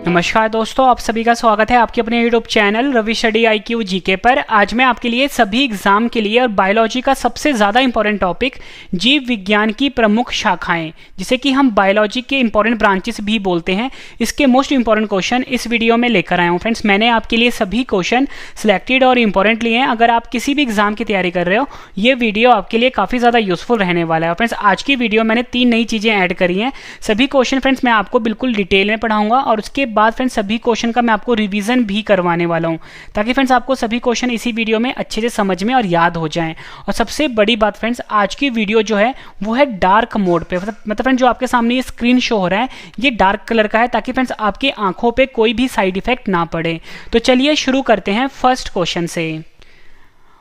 नमस्कार दोस्तों, आप सभी का स्वागत है आपके अपने YouTube channel Ravi study IQ GK पर। आज मैं आपके लिए सभी एग्जाम के लिए और बायोलॉजी का सबसे ज़्यादा इंपॉर्टेंट टॉपिक जीव विज्ञान की प्रमुख शाखाएं, जिसे कि हम बायोलॉजी के इंपॉर्टेंट ब्रांचेस भी बोलते हैं, इसके मोस्ट इंपॉर्टेंट क्वेश्चन इस वीडियो में लेकर आया हूँ। फ्रेंड्स, मैंने आपके लिए सभी क्वेश्चन सिलेक्टेड और इंपॉर्टेंट लिए हैं। अगर आप किसी भी एग्जाम की तैयारी कर रहे हो, ये वीडियो आपके लिए काफ़ी ज़्यादा यूजफुल रहने वाला है। फ्रेंड्स, आज की वीडियो मैंने 3 नई चीज़ें ऐड करी हैं। सभी क्वेश्चन फ्रेंड्स मैं आपको बिल्कुल डिटेल में पढ़ाऊंगा और उसके बाद फ्रेंड्स सभी क्वेश्चन का मैं आपको रिवीजन भी करवाने वाला हूं, ताकि फ्रेंड्स आपको सभी क्वेश्चन इसी वीडियो में अच्छे से समझ में और याद हो जाएं। और सबसे बड़ी बात फ्रेंड्स, आज की वीडियो जो है वो है डार्क मोड पे, मतलब फ्रेंड्स जो आपके सामने ये स्क्रीन शो हो रहा है ये डार्क कलर का है, ताकि फ्रेंड्स आपकी आंखों पे कोई भी साइड इफेक्ट ना पड़े। तो चलिए शुरू करते हैं फर्स्ट क्वेश्चन से।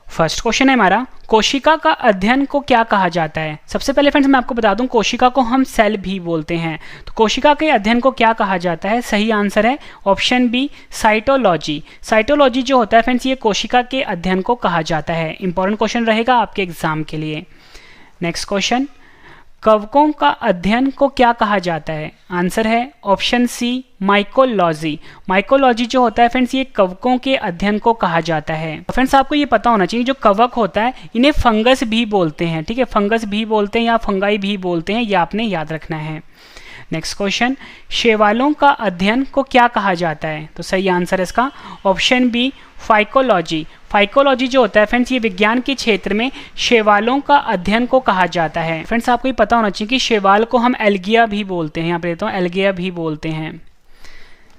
फर्स्ट क्वेश्चन है हमारा, कोशिका का अध्ययन को क्या कहा जाता है। सबसे पहले फ्रेंड्स मैं आपको बता दूं, कोशिका को हम सेल भी बोलते हैं। तो कोशिका के अध्ययन को क्या कहा जाता है? सही आंसर है ऑप्शन बी, साइटोलॉजी। साइटोलॉजी जो होता है फ्रेंड्स ये कोशिका के अध्ययन को कहा जाता है। इंपॉर्टेंट क्वेश्चन रहेगा आपके एग्जाम के लिए। नेक्स्ट क्वेश्चन, कवकों का अध्ययन को क्या कहा जाता है? आंसर है ऑप्शन सी, माइकोलॉजी। माइकोलॉजी जो होता है फ्रेंड्स ये कवकों के अध्ययन को कहा जाता है। फ्रेंड्स आपको ये पता होना चाहिए, जो कवक होता है इन्हें फंगस भी बोलते हैं, ठीक है, फंगस भी बोलते हैं या फंगाई भी बोलते हैं, ये आपने याद रखना है। नेक्स्ट क्वेश्चन, शैवालों का अध्ययन को क्या कहा जाता है? तो सही आंसर है इसका ऑप्शन बी, फाइकोलॉजी। फाइकोलॉजी जो होता है फ्रेंड्स ये विज्ञान के क्षेत्र में शैवालों का अध्ययन को कहा जाता है। फ्रेंड्स आपको ये पता होना चाहिए कि शैवाल को हम एल्गिया भी बोलते हैं, यहाँ पे देता हूँ एल्गिया भी बोलते हैं।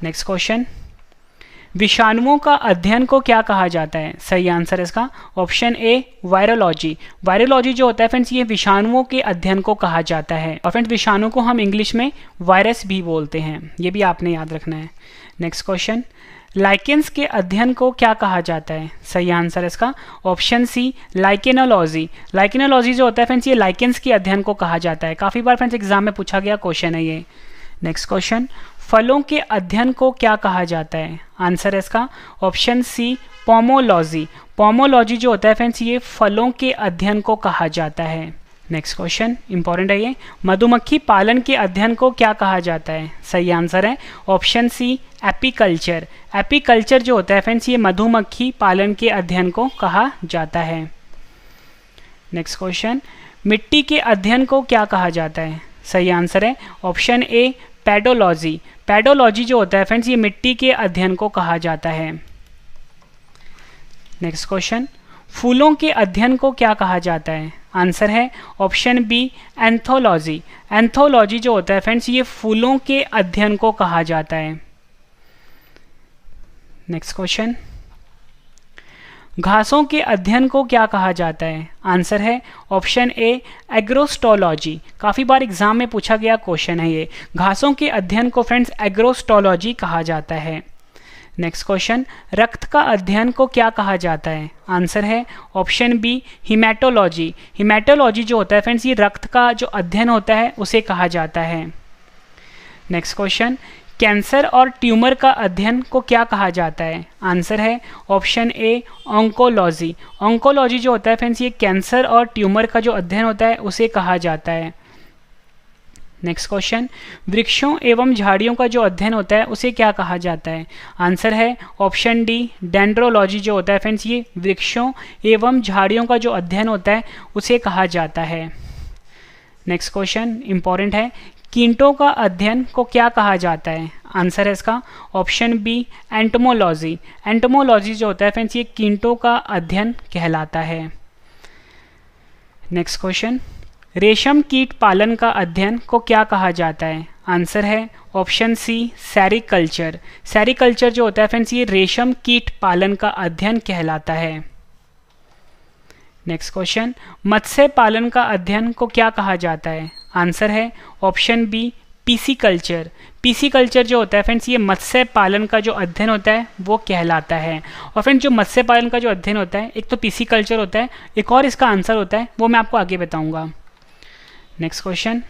नेक्स्ट क्वेश्चन, विषाणुओं का अध्ययन को क्या कहा जाता है? सही आंसर है इसका ऑप्शन ए, वायरोलॉजी। वायरोलॉजी जो होता है फ्रेंड्स ये विषाणुओं के अध्ययन को कहा जाता है। और फ्रेंड्स विषाणु को हम इंग्लिश में वायरस भी बोलते हैं, ये भी आपने याद रखना है। नेक्स्ट क्वेश्चन, लाइकेंस के अध्ययन को क्या कहा जाता है? सही आंसर है इसका ऑप्शन सी, लाइकेनोलॉजी। लाइकेनोलॉजी जो होता है फ्रेंड्स ये लाइकेंस के अध्ययन को कहा जाता है। काफ़ी बार फ्रेंड्स एग्जाम में पूछा गया क्वेश्चन है ये। नेक्स्ट क्वेश्चन, फलों के अध्ययन को क्या कहा जाता है? आंसर है इसका ऑप्शन सी, पोमोलॉजी। पोमोलॉजी जो होता है फ्रेंड्स ये फलों के अध्ययन को कहा जाता है। नेक्स्ट क्वेश्चन इंपॉर्टेंट है ये, मधुमक्खी पालन के अध्ययन को क्या कहा जाता है? सही आंसर है ऑप्शन सी, एपीकल्चर। एपीकल्चर जो होता है फ्रेंड्स ये मधुमक्खी पालन के अध्ययन को कहा जाता है। नेक्स्ट क्वेश्चन, मिट्टी के अध्ययन को क्या कहा जाता है? सही आंसर है ऑप्शन ए, पेडोलॉजी। पेडोलॉजी जो होता है फ्रेंड्स ये मिट्टी के अध्ययन को कहा जाता है। नेक्स्ट क्वेश्चन, फूलों के अध्ययन को क्या कहा जाता है? आंसर है ऑप्शन बी, एंथोलॉजी। एंथोलॉजी जो होता है फ्रेंड्स ये फूलों के अध्ययन को कहा जाता है। नेक्स्ट क्वेश्चन, घासों के अध्ययन को क्या कहा जाता है? आंसर है ऑप्शन ए, एग्रोस्टोलॉजी। काफ़ी बार एग्जाम में पूछा गया क्वेश्चन है ये। घासों के अध्ययन को फ्रेंड्स एग्रोस्टोलॉजी कहा जाता है। नेक्स्ट क्वेश्चन, रक्त का अध्ययन को क्या कहा जाता है? आंसर है ऑप्शन बी, हिमेटोलॉजी। हिमेटोलॉजी जो होता है फ्रेंड्स ये रक्त का जो अध्ययन होता है उसे कहा जाता है। नेक्स्ट क्वेश्चन, कैंसर और ट्यूमर का अध्ययन को क्या कहा जाता है? आंसर है ऑप्शन ए, ऑन्कोलॉजी। ऑन्कोलॉजी जो होता है फ्रेंड्स ये कैंसर और ट्यूमर का जो अध्ययन होता है उसे कहा जाता है। नेक्स्ट क्वेश्चन, वृक्षों एवं झाड़ियों का जो अध्ययन होता है उसे क्या कहा जाता है? आंसर है ऑप्शन डी, डेंड्रोलॉजी। जो होता है फ्रेंड्स ये वृक्षों एवं झाड़ियों का जो अध्ययन होता है उसे कहा जाता है। नेक्स्ट क्वेश्चन इंपॉर्टेंट है, कीटों का अध्ययन को क्या कहा जाता है? आंसर है इसका ऑप्शन बी, एंटोमोलॉजी। एंटोमोलॉजी जो होता है फ्रेंड्स ये कीटों का अध्ययन कहलाता है। नेक्स्ट क्वेश्चन, रेशम कीट पालन का अध्ययन को क्या कहा जाता है? आंसर है ऑप्शन सी, सेरिकल्चर। सेरिकल्चर जो होता है फ्रेंड्स ये रेशम कीट पालन का अध्ययन कहलाता है। नेक्स्ट क्वेश्चन, मत्स्य पालन का अध्ययन को क्या कहा जाता है? आंसर है ऑप्शन बी, पीसीकल्चर। पीसीकल्चर जो होता है फ्रेंड्स ये मत्स्य पालन का जो अध्ययन होता है वो कहलाता है। और फ्रेंड्स जो मत्स्य पालन का जो अध्ययन होता है एक तो पीसीकल्चर होता है, एक और इसका आंसर होता है वो मैं आपको आगे बताऊंगा। नेक्स्ट क्वेश्चन,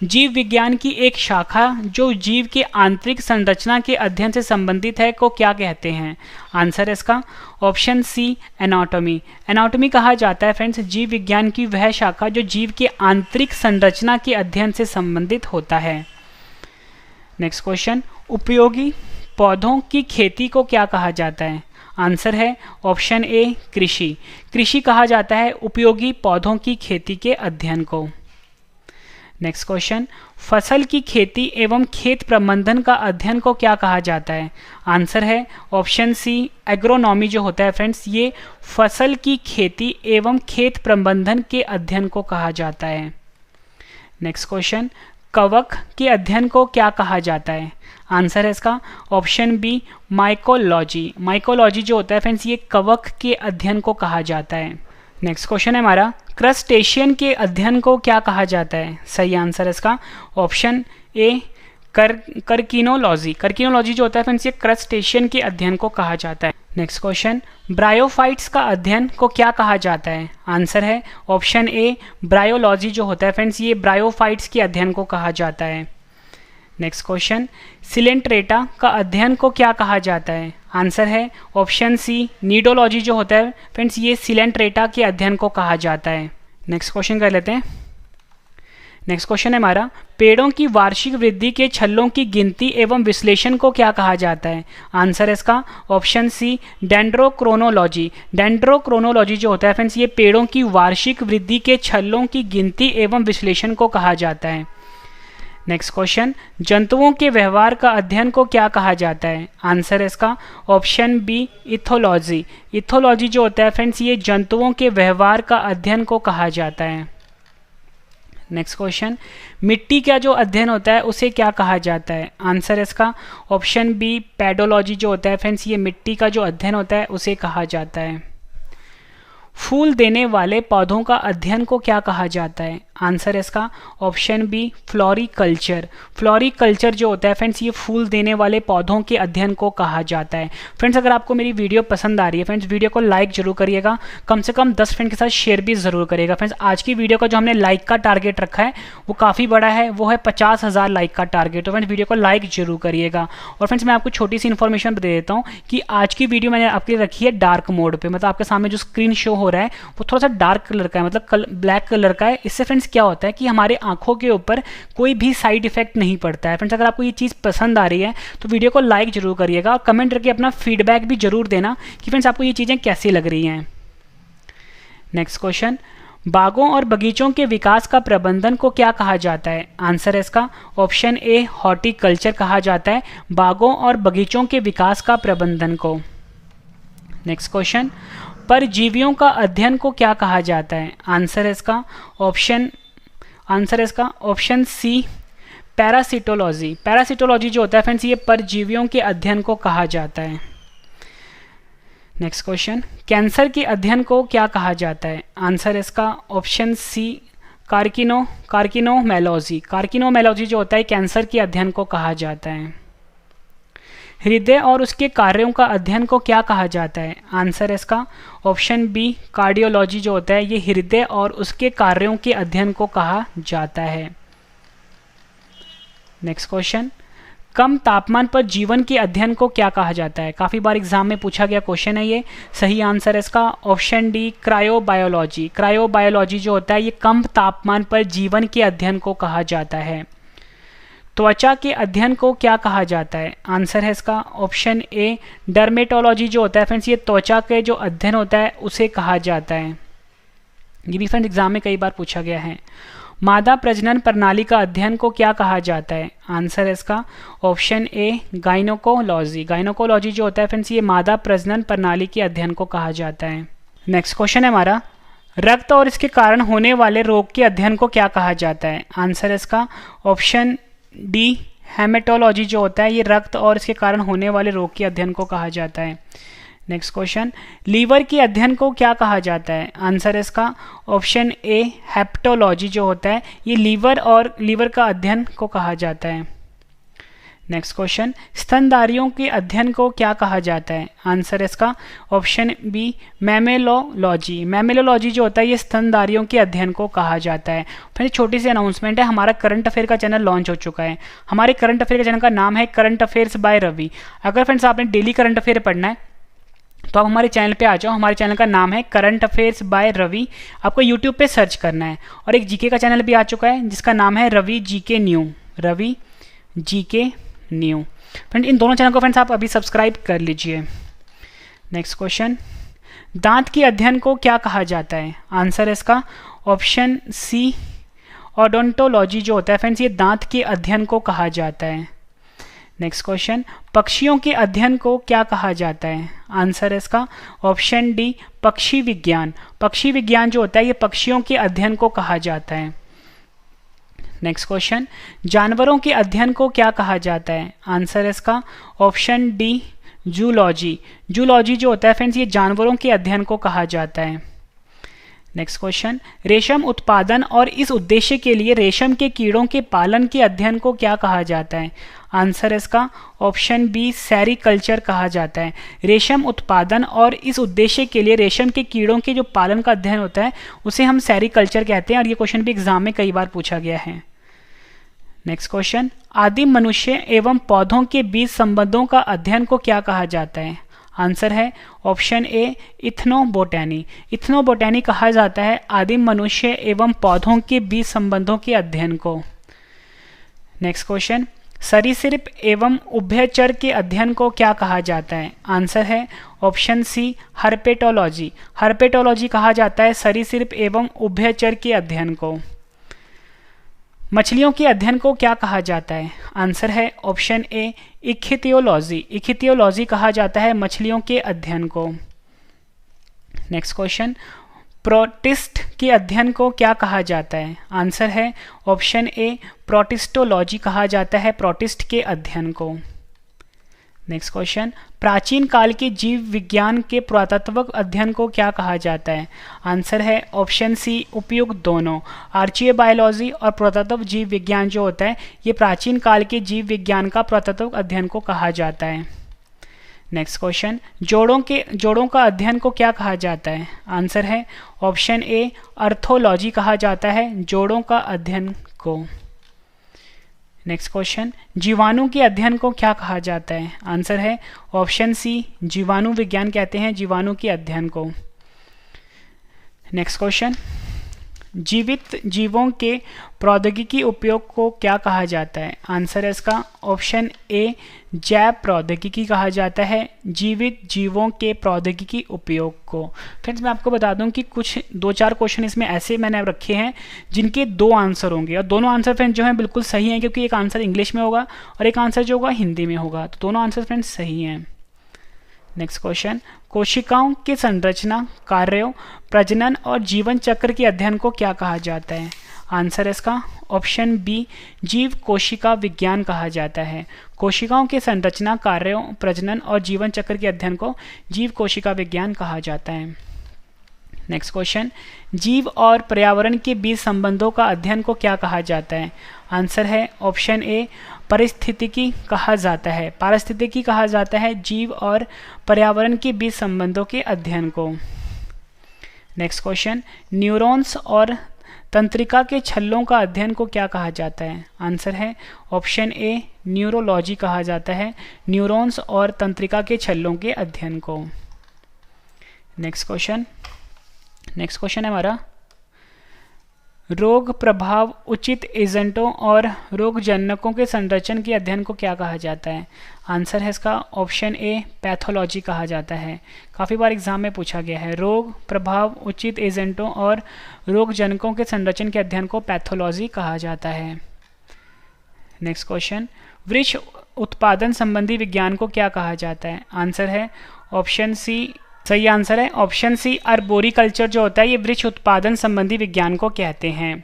जीव विज्ञान की एक शाखा जो जीव के आंतरिक संरचना के अध्ययन से संबंधित है को क्या कहते हैं? आंसर है इसका ऑप्शन सी, एनाटॉमी। एनाटॉमी कहा जाता है फ्रेंड्स जीव विज्ञान की वह शाखा जो जीव के आंतरिक संरचना के अध्ययन से संबंधित होता है। नेक्स्ट क्वेश्चन, उपयोगी पौधों की खेती को क्या कहा जाता है? आंसर है ऑप्शन ए कृषि। कृषि कहा जाता है उपयोगी पौधों की खेती के अध्ययन को। नेक्स्ट क्वेश्चन, फसल की खेती एवं खेत प्रबंधन का अध्ययन को क्या कहा जाता है? आंसर है ऑप्शन सी एग्रोनॉमी जो होता है फ्रेंड्स, ये फसल की खेती एवं खेत प्रबंधन के अध्ययन को कहा जाता है। नेक्स्ट क्वेश्चन, कवक के अध्ययन को क्या कहा जाता है? आंसर है इसका ऑप्शन बी माइकोलॉजी। माइकोलॉजी जो होता है फ्रेंड्स, ये कवक के अध्ययन को कहा जाता है। नेक्स्ट क्वेश्चन है हमारा, क्रस्टेशियन के अध्ययन को क्या कहा जाता है? सही आंसर है इसका ऑप्शन ए कर्किनोलॉजी। कर्किनोलॉजी जो होता है फ्रेंड्स, ये क्रस्टेशियन के अध्ययन को कहा जाता है। नेक्स्ट क्वेश्चन, ब्रायोफाइट्स का अध्ययन को क्या कहा जाता है? आंसर है ऑप्शन ए ब्रायोलॉजी जो होता है फ्रेंड्स, ये ब्रायोफाइट्स के अध्ययन को कहा जाता है। नेक्स्ट क्वेश्चन, सिलेंट्रेटा का अध्ययन को क्या कहा जाता है? आंसर है ऑप्शन सी नीडोलॉजी जो होता है फ्रेंड्स, ये सिलेंट्रेटा के अध्ययन को कहा जाता है। नेक्स्ट क्वेश्चन कर लेते हैं। नेक्स्ट क्वेश्चन है हमारा, पेड़ों की वार्षिक वृद्धि के छल्लों की गिनती एवं विश्लेषण को क्या कहा जाता है? आंसर है इसका ऑप्शन सी डेंड्रोक्रोनोलॉजी। डेंड्रोक्रोनोलॉजी जो होता है फ्रेंड्स, ये पेड़ों की वार्षिक वृद्धि के छल्लों की गिनती एवं विश्लेषण को कहा जाता है। नेक्स्ट क्वेश्चन, जंतुओं के व्यवहार का अध्ययन को क्या कहा जाता है? आंसर है इसका ऑप्शन बी इथोलॉजी। इथोलॉजी जो होता है फ्रेंड्स, ये जंतुओं के व्यवहार का अध्ययन को कहा जाता है। नेक्स्ट क्वेश्चन, मिट्टी का जो अध्ययन होता है उसे क्या कहा जाता है? आंसर है इसका ऑप्शन बी पेडोलॉजी जो होता है फ्रेंड्स, ये मिट्टी का जो अध्ययन होता है उसे कहा जाता है। फूल देने वाले पौधों का अध्ययन को क्या कहा जाता है? आंसर है इसका ऑप्शन बी फ्लोरिकल्चर। फ्लोरिकल्चर जो होता है फ्रेंड्स, ये फूल देने वाले पौधों के अध्ययन को कहा जाता है। फ्रेंड्स, अगर आपको मेरी वीडियो पसंद आ रही है फ्रेंड्स, वीडियो को लाइक जरूर करिएगा, कम से कम 10 फ्रेंड के साथ शेयर भी जरूर करिएगा। फ्रेंड्स, आज की वीडियो का जो हमने लाइक का टारगेट रखा है वो काफ़ी बड़ा है, वो है 50,000 लाइक का टारगेट। तो फ्रेंड्स, वीडियो को लाइक जरूर करिएगा। और फ्रेंड्स, मैं आपको छोटी सी इन्फॉर्मेशन दे देता हूँ कि आज की वीडियो मैंने आपके लिए रखी है डार्क मोड पर, मतलब आपके सामने जो स्क्रीन शो हो रहा है वो थोड़ा सा डार्क कलर का है, मतलब ब्लैक कलर का है। इससे फ्रेंड्स क्या होता है कि हमारे आंखों के ऊपर कोई भी साइड इफेक्ट नहीं पड़ता है। फ्रेंड्स, अगर आपको ये चीज़ पसंद आ रही है तो वीडियो को लाइक जरूर करिएगा और कमेंट करके अपना फीडबैक भी जरूर देना कि फ्रेंड्स आपको ये चीज़ें कैसी लग रही हैं। नेक्स्ट क्वेश्चन, बागों और बगीचों के विकास का प्रबंधन को क्या कहा जाता है? आंसर है इसका ऑप्शन ए हॉर्टिकल्चर कहा जाता है बागों और बगीचों के विकास का प्रबंधन को। नेक्स्ट क्वेश्चन, परजीवियों का अध्ययन को क्या कहा जाता है? आंसर है इसका ऑप्शन सी पैरासिटोलॉजी। पैरासिटोलॉजी जो होता है फ्रेंड्स, ये परजीवियों के अध्ययन को कहा जाता है। नेक्स्ट क्वेश्चन, कैंसर के अध्ययन को क्या कहा जाता है? आंसर है इसका ऑप्शन सी कार्किनोमेलॉजी। कार्किनोमेलॉजी जो होता है कैंसर के अध्ययन को कहा जाता है। हृदय और उसके कार्यों का अध्ययन को क्या कहा जाता है? आंसर है इसका ऑप्शन बी कार्डियोलॉजी जो होता है ये हृदय और उसके कार्यों के अध्ययन को कहा जाता है। नेक्स्ट क्वेश्चन, कम तापमान पर जीवन के अध्ययन को क्या कहा जाता है? काफ़ी बार एग्जाम में पूछा गया क्वेश्चन है ये। सही आंसर है इसका ऑप्शन डी क्रायोबायोलॉजी। क्रायोबायोलॉजी जो होता है ये कम तापमान पर जीवन के अध्ययन को कहा जाता है। त्वचा के अध्ययन को क्या कहा जाता है? आंसर है इसका ऑप्शन ए डर्मेटोलॉजी जो होता है फ्रेंड्स, ये त्वचा के जो अध्ययन होता है उसे कहा जाता है। ये भी फ्रेंड्स एग्जाम में कई बार पूछा गया है। मादा प्रजनन प्रणाली का अध्ययन को क्या कहा जाता है? आंसर है इसका ऑप्शन ए गाइनोकोलॉजी। गाइनोकोलॉजी जो होता है फ्रेंड्स, ये मादा प्रजनन प्रणाली के अध्ययन को कहा जाता है। नेक्स्ट क्वेश्चन है हमारा, रक्त और इसके कारण होने वाले रोग के अध्ययन को क्या कहा जाता है? आंसर है इसका ऑप्शन डी हेमेटोलॉजी जो होता है ये रक्त और इसके कारण होने वाले रोग के अध्ययन को कहा जाता है। नेक्स्ट क्वेश्चन, लीवर के अध्ययन को क्या कहा जाता है? आंसर है इसका ऑप्शन ए हेप्टोलॉजी जो होता है ये लीवर का अध्ययन को कहा जाता है। नेक्स्ट क्वेश्चन, स्तनधारियों के अध्ययन को क्या कहा जाता है? आंसर है इसका ऑप्शन बी मैमेलोलॉजी। मैमेलोलॉजी जो होता है ये स्तनधारियों के अध्ययन को कहा जाता है। फिर छोटी सी अनाउंसमेंट है, हमारा करंट अफेयर का चैनल लॉन्च हो चुका है। हमारे करंट अफेयर का चैनल का नाम है करंट अफेयर्स बाय रवि। अगर फ्रेंड्स आपने डेली करंट अफेयर पढ़ना है तो आप हमारे चैनल पे आ जाओ। हमारे चैनल का नाम है करंट अफेयर्स बाय रवि, आपको यूट्यूब पे सर्च करना है। और एक जीके का चैनल भी आ चुका है जिसका नाम है Ravi GK new, Ravi GK new. Friend इन दोनों चैनल को फ्रेंड्स आप अभी सब्सक्राइब कर लीजिए। नेक्स्ट क्वेश्चन, दांत के अध्ययन को क्या कहा जाता है? आंसर है इसका ऑप्शन सी ओडोंटोलॉजी जो होता है फ्रेंड्स, ये दांत के अध्ययन को कहा जाता है। नेक्स्ट क्वेश्चन, पक्षियों के अध्ययन को क्या कहा जाता है? आंसर है इसका ऑप्शन डी पक्षी विज्ञान। पक्षी विज्ञान जो होता है ये पक्षियों के अध्ययन को कहा जाता है। नेक्स्ट क्वेश्चन, जानवरों के अध्ययन को क्या कहा जाता है? आंसर है इसका ऑप्शन डी जूलॉजी। जूलॉजी जो होता है फ्रेंड्स ये जानवरों के अध्ययन को कहा जाता है। नेक्स्ट क्वेश्चन, रेशम उत्पादन और इस उद्देश्य के लिए रेशम के कीड़ों के पालन के अध्ययन को क्या कहा जाता है? आंसर है इसका ऑप्शन बी सेरीकल्चर कहा जाता है। रेशम उत्पादन और इस उद्देश्य के लिए रेशम के कीड़ों के जो पालन का अध्ययन होता है उसे हम सेरीकल्चर कहते हैं और ये क्वेश्चन भी एग्जाम में कई बार पूछा गया है। नेक्स्ट क्वेश्चन, आदिम मनुष्य एवं पौधों के बीच संबंधों का अध्ययन को क्या कहा जाता है? आंसर है ऑप्शन ए इथनोबोटैनी। इथनोबोटैनी कहा जाता है आदिम मनुष्य एवं पौधों के बीच संबंधों के अध्ययन को। नेक्स्ट क्वेश्चन, सरीसृप एवं उभयचर के अध्ययन को क्या कहा जाता है? आंसर है ऑप्शन सी हर्पेटोलॉजी। हर्पेटोलॉजी कहा जाता है सरीसृप एवं उभयचर के अध्ययन को। मछलियों के अध्ययन को क्या कहा जाता है? आंसर है ऑप्शन ए इक्थियोलॉजी। इक्थियोलॉजी कहा जाता है मछलियों के अध्ययन को। नेक्स्ट क्वेश्चन, प्रोटिस्ट के अध्ययन को क्या कहा जाता है? आंसर है ऑप्शन ए प्रोटिस्टोलॉजी कहा जाता है प्रोटिस्ट के अध्ययन को। नेक्स्ट क्वेश्चन, प्राचीन काल के जीव विज्ञान के पुरातत्व अध्ययन को क्या कहा जाता है? आंसर है ऑप्शन सी उपयुक्त दोनों। आर्चियोबायोलॉजी और पुरातत्व जीव विज्ञान जो होता है ये प्राचीन काल के जीव विज्ञान का पुरातत्व अध्ययन को कहा जाता है। नेक्स्ट क्वेश्चन, जोड़ों का अध्ययन को क्या कहा जाता है? आंसर है ऑप्शन ए अर्थोलॉजी कहा जाता है जोड़ों का अध्ययन को। नेक्स्ट क्वेश्चन, जीवाणु के अध्ययन को क्या कहा जाता है? आंसर है ऑप्शन सी जीवाणु विज्ञान कहते हैं जीवाणु के अध्ययन को। नेक्स्ट क्वेश्चन, जीवित जीवों के प्रौद्योगिकी उपयोग को क्या कहा जाता है? आंसर है इसका ऑप्शन ए जैव प्रौद्योगिकी कहा जाता है जीवित जीवों के प्रौद्योगिकी उपयोग को। फ्रेंड्स मैं आपको बता दूं कि कुछ 2-4 क्वेश्चन इसमें ऐसे मैंने रखे हैं जिनके 2 आंसर होंगे और दोनों आंसर फ्रेंड्स जो हैं बिल्कुल सही हैं क्योंकि एक आंसर इंग्लिश में होगा और एक आंसर जो होगा हिंदी में होगा, तो दोनों आंसर फ्रेंड्स सही हैं। नेक्स्ट क्वेश्चन, कोशिकाओं के संरचना, कार्यों, प्रजनन और जीवन चक्र के अध्ययन को क्या कहा जाता है? आंसर है इसका ऑप्शन बी जीव कोशिका विज्ञान कहा जाता है। कोशिकाओं के संरचना, कार्यों, प्रजनन और जीवन चक्र के अध्ययन को जीव कोशिका विज्ञान कहा जाता है। नेक्स्ट क्वेश्चन, जीव और पर्यावरण के बीच संबंधों का अध्ययन को क्या कहा जाता है? आंसर है ऑप्शन ए पारिस्थितिकी कहा जाता है। पारिस्थितिकी कहा जाता है जीव और पर्यावरण के बीच संबंधों के अध्ययन को। नेक्स्ट क्वेश्चन, न्यूरॉन्स और तंत्रिका के छल्लों का अध्ययन को क्या कहा जाता है? आंसर है ऑप्शन ए न्यूरोलॉजी कहा जाता है न्यूरॉन्स और तंत्रिका के छल्लों के अध्ययन को। नेक्स्ट क्वेश्चन है हमारा, रोग प्रभाव उचित एजेंटों और रोगजनकों के संरचन के अध्ययन को क्या कहा जाता है? आंसर है इसका ऑप्शन ए पैथोलॉजी कहा जाता है। काफ़ी बार एग्जाम में पूछा गया है। रोग प्रभाव उचित एजेंटों और रोगजनकों के संरचन के अध्ययन को पैथोलॉजी कहा जाता है। नेक्स्ट क्वेश्चन, वृक्ष उत्पादन संबंधी विज्ञान को क्या कहा जाता है? आंसर है ऑप्शन सी, सही आंसर है ऑप्शन सी आर्बोरिकल्चर जो होता है ये वृक्ष उत्पादन संबंधी विज्ञान को कहते हैं।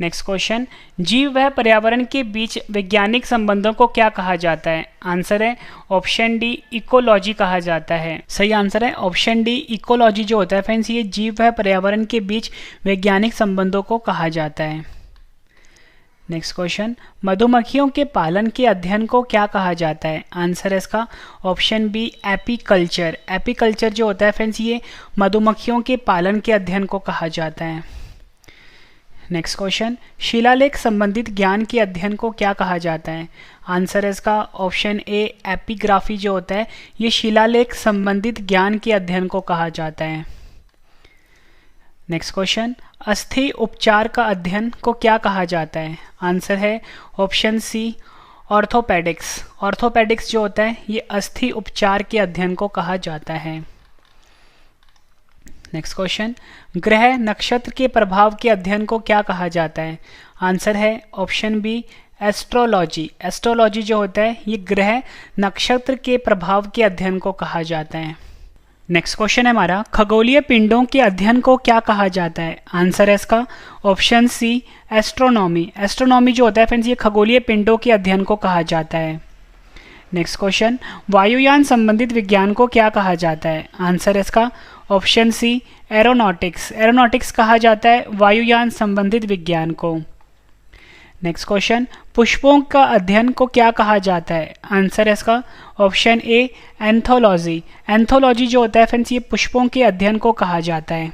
नेक्स्ट क्वेश्चन, जीव व पर्यावरण के बीच वैज्ञानिक संबंधों को क्या कहा जाता है? आंसर है ऑप्शन डी इकोलॉजी कहा जाता है। सही आंसर है ऑप्शन डी इकोलॉजी जो होता है फ्रेंड्स ये जीव व पर्यावरण के बीच वैज्ञानिक संबंधों को कहा जाता है। नेक्स्ट क्वेश्चन, मधुमक्खियों के पालन के अध्ययन को क्या कहा जाता है? आंसर है इसका ऑप्शन बी एपीकल्चर। एपीकल्चर जो होता है फ्रेंड्स ये मधुमक्खियों के पालन के अध्ययन को कहा जाता है। नेक्स्ट क्वेश्चन, शिलालेख संबंधित ज्ञान के अध्ययन को क्या कहा जाता है? आंसर है इसका ऑप्शन ए एपिग्राफी जो होता है ये शिलालेख संबंधित ज्ञान के अध्ययन को कहा जाता है। नेक्स्ट क्वेश्चन, अस्थि उपचार का अध्ययन को क्या कहा जाता है? आंसर है ऑप्शन सी ऑर्थोपेडिक्स। ऑर्थोपेडिक्स जो होता है ये अस्थि उपचार के अध्ययन को कहा जाता है। नेक्स्ट क्वेश्चन, ग्रह नक्षत्र के प्रभाव के अध्ययन को क्या कहा जाता है? आंसर है ऑप्शन बी एस्ट्रोलॉजी। एस्ट्रोलॉजी जो होता है ये ग्रह नक्षत्र के प्रभाव के अध्ययन को कहा जाता है। नेक्स्ट क्वेश्चन है हमारा, खगोलीय पिंडों के अध्ययन को क्या कहा जाता है? आंसर है इसका ऑप्शन सी एस्ट्रोनॉमी। एस्ट्रोनॉमी जो होता है फ्रेंड्स ये खगोलीय पिंडों के अध्ययन को कहा जाता है। नेक्स्ट क्वेश्चन, वायुयान संबंधित विज्ञान को क्या कहा जाता है? आंसर है इसका ऑप्शन सी एरोनॉटिक्स। एरोनॉटिक्स कहा जाता है वायुयान संबंधित विज्ञान को। नेक्स्ट क्वेश्चन, पुष्पों का अध्ययन को क्या कहा जाता है? आंसर है इसका ऑप्शन ए एंथोलॉजी। एंथोलॉजी जो होता है फ्रेंड्स ये पुष्पों के अध्ययन को कहा जाता है।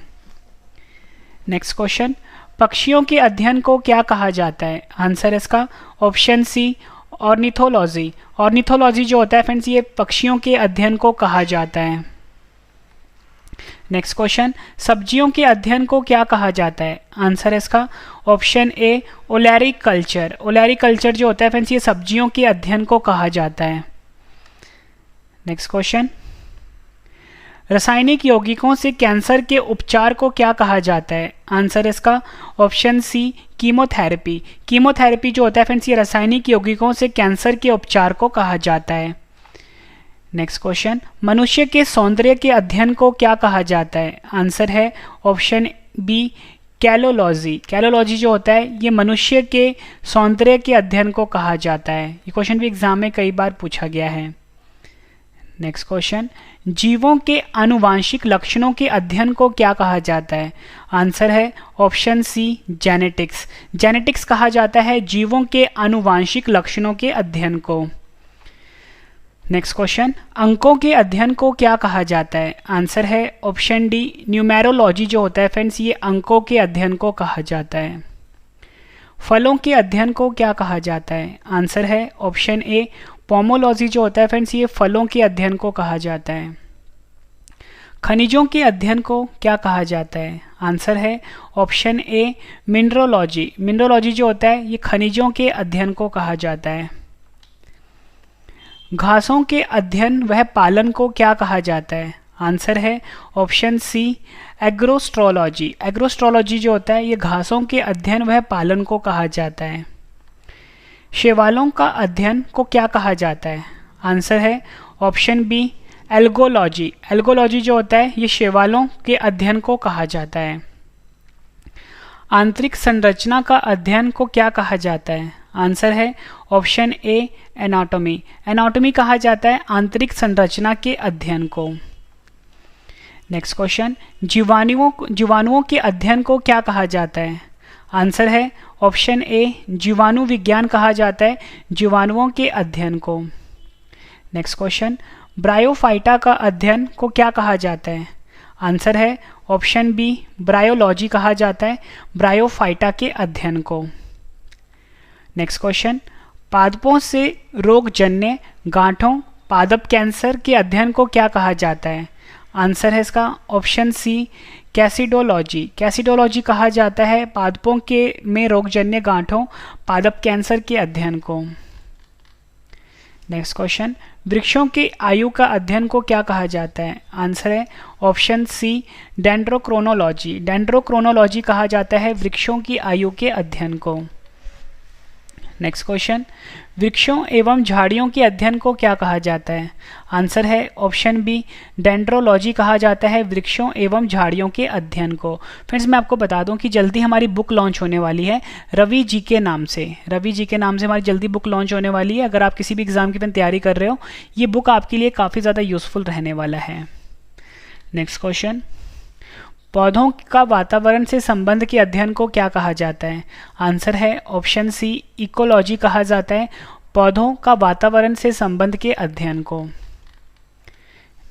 नेक्स्ट क्वेश्चन, पक्षियों के अध्ययन को क्या कहा जाता है? आंसर है इसका ऑप्शन सी ऑर्निथोलॉजी। ऑर्निथोलॉजी जो होता है फ्रेंड्स ये पक्षियों के अध्ययन को कहा जाता है। नेक्स्ट क्वेश्चन, सब्जियों के अध्ययन को क्या कहा जाता है? आंसर है इसका ऑप्शन ए ओलैरिकल्चर। ओलैरिकल्चर जो होता है फ्रेंड्स ये सब्जियों के अध्ययन को कहा जाता है। नेक्स्ट क्वेश्चन, रासायनिक यौगिकों से कैंसर के उपचार को क्या कहा जाता है? आंसर है इसका ऑप्शन सी कीमोथेरेपी। कीमोथेरेपी जो होता है फ्रेंड्स ये रासायनिक यौगिकों से कैंसर के उपचार को कहा जाता है। नेक्स्ट क्वेश्चन, मनुष्य के सौंदर्य के अध्ययन को क्या कहा जाता है? आंसर है ऑप्शन बी कैलोलॉजी। कैलोलॉजी जो होता है ये मनुष्य के सौंदर्य के अध्ययन को कहा जाता है। ये क्वेश्चन भी एग्जाम में कई बार पूछा गया है। नेक्स्ट क्वेश्चन, जीवों के आनुवांशिक लक्षणों के अध्ययन को क्या कहा जाता है? आंसर है ऑप्शन सी जेनेटिक्स। जेनेटिक्स कहा जाता है जीवों के आनुवांशिक लक्षणों के अध्ययन को। नेक्स्ट क्वेश्चन, अंकों के अध्ययन को क्या कहा जाता है? आंसर है ऑप्शन डी न्यूमेरोलॉजी जो होता है फ्रेंड्स ये अंकों के अध्ययन को कहा जाता है। फलों के अध्ययन को क्या कहा जाता है? आंसर है ऑप्शन ए पोमोलॉजी जो होता है फ्रेंड्स ये फलों के अध्ययन को कहा जाता है। खनिजों के अध्ययन को क्या कहा जाता है? आंसर है ऑप्शन ए मिनरलॉजी। मिनरलॉजी जो होता है ये खनिजों के अध्ययन को कहा जाता है। घासों के अध्ययन वह पालन को क्या कहा जाता है? आंसर है ऑप्शन सी एग्रोस्ट्रोलॉजी। एग्रोस्ट्रोलॉजी जो होता है ये घासों के अध्ययन वह पालन को कहा जाता है। शैवालों का अध्ययन को क्या कहा जाता है? आंसर है ऑप्शन बी एल्गोलॉजी। एल्गोलॉजी जो होता है ये शैवालों के अध्ययन को कहा जाता है। आंतरिक संरचना का अध्ययन को क्या कहा जाता है? आंसर है ऑप्शन ए एनाटॉमी। एनाटॉमी कहा जाता है आंतरिक संरचना के अध्ययन को। नेक्स्ट क्वेश्चन, जीवाणुओं के अध्ययन को क्या कहा जाता है? आंसर है ऑप्शन ए जीवाणु विज्ञान कहा जाता है जीवाणुओं के अध्ययन को। नेक्स्ट क्वेश्चन, ब्रायोफाइटा का अध्ययन को क्या कहा जाता है? आंसर है ऑप्शन बी ब्रायोलॉजी कहा जाता है ब्रायोफाइटा के अध्ययन को। नेक्स्ट क्वेश्चन, पादपों से रोगजन्य गांठों पादप कैंसर के अध्ययन को क्या कहा जाता है? आंसर है इसका ऑप्शन सी कैसिडोलॉजी। कैसिडोलॉजी कहा जाता है पादपों के में रोगजन्य गांठों पादप कैंसर के अध्ययन को। नेक्स्ट क्वेश्चन, वृक्षों की आयु का अध्ययन को क्या कहा जाता है? आंसर है ऑप्शन सी डेंड्रोक्रोनोलॉजी। डेंड्रोक्रोनोलॉजी कहा जाता है वृक्षों की आयु के अध्ययन को। नेक्स्ट क्वेश्चन, वृक्षों एवं झाड़ियों के अध्ययन को क्या कहा जाता है? आंसर है ऑप्शन बी डेंड्रोलॉजी कहा जाता है वृक्षों एवं झाड़ियों के अध्ययन को। फ्रेंड्स मैं आपको बता दूं कि जल्दी हमारी बुक लॉन्च होने वाली है रवि जी के नाम से। रवि जी के नाम से हमारी जल्दी बुक लॉन्च होने वाली है। अगर आप किसी भी एग्जाम की तैयारी कर रहे हो ये बुक आपके लिए काफ़ी ज़्यादा यूजफुल रहने वाला है। नेक्स्ट क्वेश्चन, पौधों का वातावरण से संबंध के अध्ययन को क्या कहा जाता है? आंसर है ऑप्शन सी इकोलॉजी कहा जाता है पौधों का वातावरण से संबंध के अध्ययन को।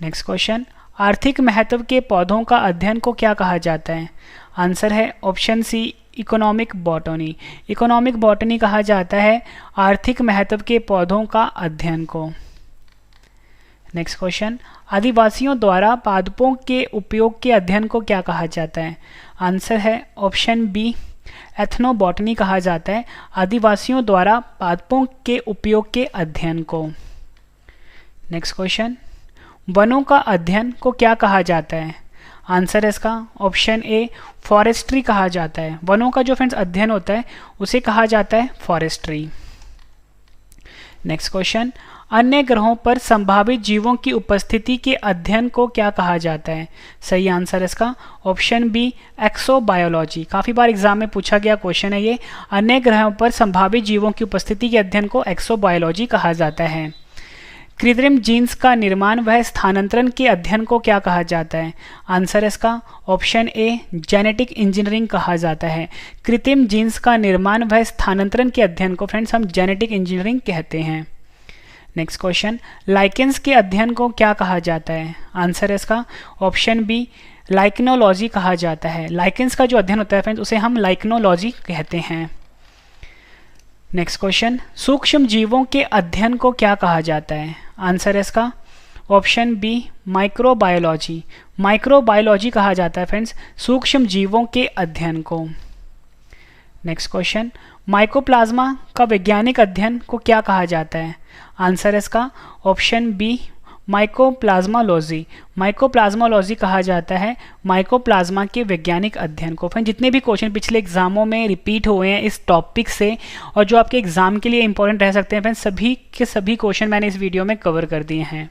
नेक्स्ट क्वेश्चन, आर्थिक महत्व के पौधों का अध्ययन को क्या कहा जाता है? आंसर है option C economic botany. Economic botany कहा जाता है आर्थिक महत्व के पौधों का अध्ययन को। नेक्स्ट क्वेश्चन, आदिवासियों द्वारा पादपों के उपयोग के अध्ययन को क्या कहा जाता है? आंसर है ऑप्शन बी एथनोबॉटनी कहा जाता है आदिवासियों द्वारा पादपों के उपयोग के अध्ययन को। नेक्स्ट क्वेश्चन, वनों का अध्ययन को क्या कहा जाता है? आंसर है इसका ऑप्शन ए फॉरेस्ट्री कहा जाता है। वनों का जो फ्रेंड्स अध्ययन होता है उसे कहा जाता है फॉरेस्ट्री। नेक्स्ट क्वेश्चन, अन्य ग्रहों पर संभावित जीवों की उपस्थिति के अध्ययन को क्या कहा जाता है? सही आंसर है इसका ऑप्शन बी एक्सोबायोलॉजी। काफ़ी बार एग्जाम में पूछा गया क्वेश्चन है ये। अन्य ग्रहों पर संभावित जीवों की उपस्थिति के अध्ययन को एक्सोबायोलॉजी कहा जाता है। कृत्रिम जीन्स का निर्माण व स्थानांतरण के अध्ययन को क्या कहा जाता है? आंसर है इसका ऑप्शन ए जेनेटिक इंजीनियरिंग कहा जाता है। कृत्रिम जीन्स का निर्माण व स्थानांतरण के अध्ययन को फ्रेंड्स हम जेनेटिक इंजीनियरिंग कहते हैं। नेक्स्ट क्वेश्चन, लाइकेंस के अध्ययन को क्या कहा जाता है? आंसर है इसका ऑप्शन बी लाइक्नोलॉजी कहा जाता है। लाइकेंस का जो अध्ययन होता है फ्रेंड्स उसे हम लाइक्नोलॉजी कहते हैं। नेक्स्ट क्वेश्चन, सूक्ष्म जीवों के अध्ययन को क्या कहा जाता है? आंसर है इसका ऑप्शन बी माइक्रोबायोलॉजी। माइक्रोबायोलॉजी कहा जाता है फ्रेंड्स सूक्ष्म जीवों के अध्ययन को। नेक्स्ट क्वेश्चन, माइकोप्लाज्मा का वैज्ञानिक अध्ययन को क्या कहा जाता है? आंसर है इसका ऑप्शन बी माइकोप्लाज्मालॉजी। माइकोप्लाज्मालॉजी कहा जाता है माइकोप्लाज्मा के वैज्ञानिक अध्ययन को। फ्रेंड जितने भी क्वेश्चन पिछले एग्जामों में रिपीट हुए हैं इस टॉपिक से और जो आपके एग्जाम के लिए इंपॉर्टेंट रह सकते हैं फ्रेंड, सभी के सभी क्वेश्चन मैंने इस वीडियो में कवर कर दिए हैं।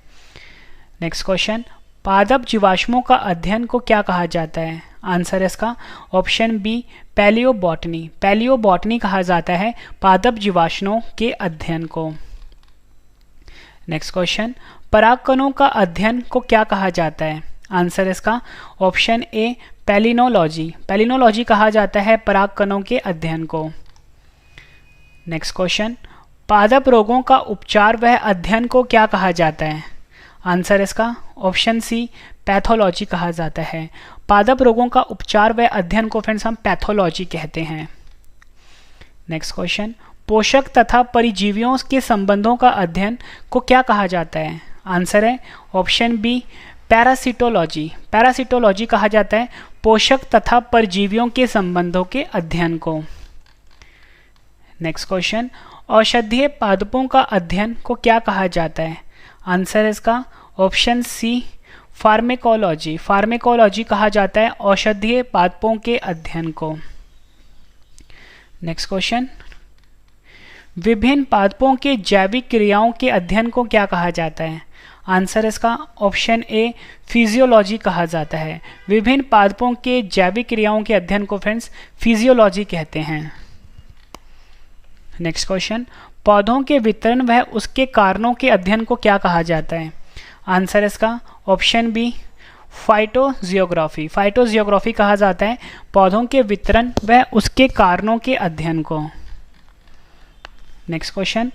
नेक्स्ट क्वेश्चन, पादप जीवाश्मों का अध्ययन को क्या कहा जाता है? आंसर है इसका ऑप्शन बी पैलियोबॉटनी। पैलियोबॉटनी कहा जाता है पादप जीवाश्मों के अध्ययन को। नेक्स्ट क्वेश्चन, परागकणों का अध्ययन को क्या कहा जाता है? आंसर इसका ऑप्शन ए पैलिनोलॉजी। पैलिनोलॉजी कहा जाता है परागकणों के अध्ययन को। नेक्स्ट क्वेश्चन, पादप रोगों का उपचार व अध्ययन को क्या कहा जाता है? आंसर इसका ऑप्शन सी पैथोलॉजी कहा जाता है। पादप रोगों का उपचार व अध्ययन को फ्रेंड्स हम पैथोलॉजी कहते हैं। नेक्स्ट क्वेश्चन, पोषक तथा परिजीवियों के संबंधों का अध्ययन को क्या कहा जाता है? आंसर है ऑप्शन बी पैरासिटोलॉजी। पैरासिटोलॉजी कहा जाता है पोषक तथा परजीवियों के संबंधों के अध्ययन को। नेक्स्ट क्वेश्चन, औषधीय पादपों का अध्ययन को क्या कहा जाता है? आंसर है इसका ऑप्शन सी फार्मेकोलॉजी। फार्मेकोलॉजी कहा जाता है औषधीय पादपों के अध्ययन को। नेक्स्ट क्वेश्चन, विभिन्न पादपों के जैविक क्रियाओं के अध्ययन को क्या कहा जाता है? आंसर इसका ऑप्शन ए फिजियोलॉजी कहा जाता है। विभिन्न पादपों के जैविक क्रियाओं के अध्ययन को फ्रेंड्स फिजियोलॉजी कहते हैं। नेक्स्ट क्वेश्चन, पौधों के वितरण व उसके कारणों के अध्ययन को क्या कहा जाता है? आंसर इसका ऑप्शन बी फाइटोजियोग्राफी। फाइटोजियोग्राफी कहा जाता है पौधों के वितरण व उसके कारणों के अध्ययन को। नेक्स्ट क्वेश्चन,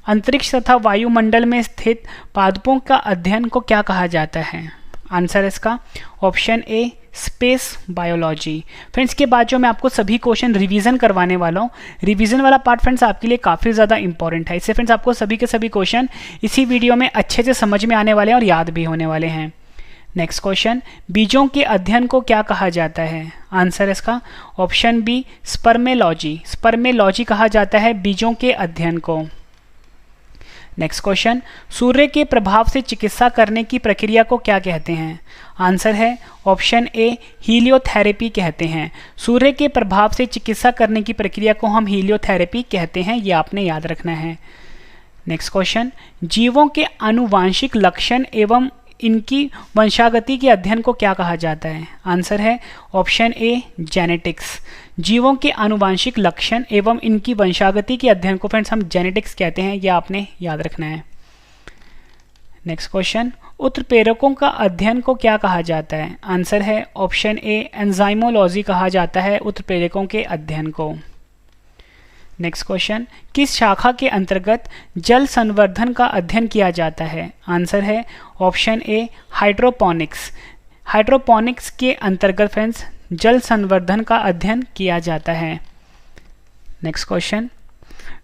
अंतरिक्ष तथा वायुमंडल में स्थित पादपों का अध्ययन को क्या कहा जाता है? आंसर इसका option A space biology. Friends के बाद जो मैं आपको सभी क्वेश्चन रिवीजन करवाने वाला हूँ, रिवीजन वाला पार्ट फ्रेंड्स आपके लिए काफ़ी ज़्यादा इंपॉर्टेंट है। इससे फ्रेंड्स आपको सभी के सभी क्वेश्चन इसी वीडियो में अच्छे से समझ में आने वाले हैं और याद भी होने वाले हैं। नेक्स्ट क्वेश्चन, बीजों के अध्ययन को क्या कहा जाता है? आंसर इसका ऑप्शन बी स्पर्मेलॉजी। स्पर्मेलॉजी कहा जाता है बीजों के अध्ययन को। नेक्स्ट क्वेश्चन, सूर्य के प्रभाव से चिकित्सा करने की प्रक्रिया को क्या कहते हैं? आंसर है ऑप्शन ए हीलियोथेरेपी कहते हैं। सूर्य के प्रभाव से चिकित्सा करने की प्रक्रिया को हम हीलियोथेरेपी कहते हैं, ये आपने याद रखना है। नेक्स्ट क्वेश्चन, जीवों के आनुवांशिक लक्षण एवं इनकी वंशागति के अध्ययन को क्या कहा जाता है? आंसर है ऑप्शन ए जेनेटिक्स। जीवों के आनुवांशिक लक्षण एवं इनकी वंशागति के अध्ययन को फ्रेंड्स हम जेनेटिक्स कहते हैं, यह आपने याद रखना है। नेक्स्ट क्वेश्चन, उत्प्रेरकों का अध्ययन को क्या कहा जाता है? आंसर है ऑप्शन ए एंजाइमोलॉजी कहा जाता है उत्प्रेरकों के अध्ययन को। नेक्स्ट क्वेश्चन, किस शाखा के अंतर्गत जल संवर्धन का अध्ययन किया जाता है? आंसर है ऑप्शन ए हाइड्रोपोनिक्स। हाइड्रोपोनिक्स के अंतर्गत फ्रेंड्स जल संवर्धन का अध्ययन किया जाता है। नेक्स्ट क्वेश्चन,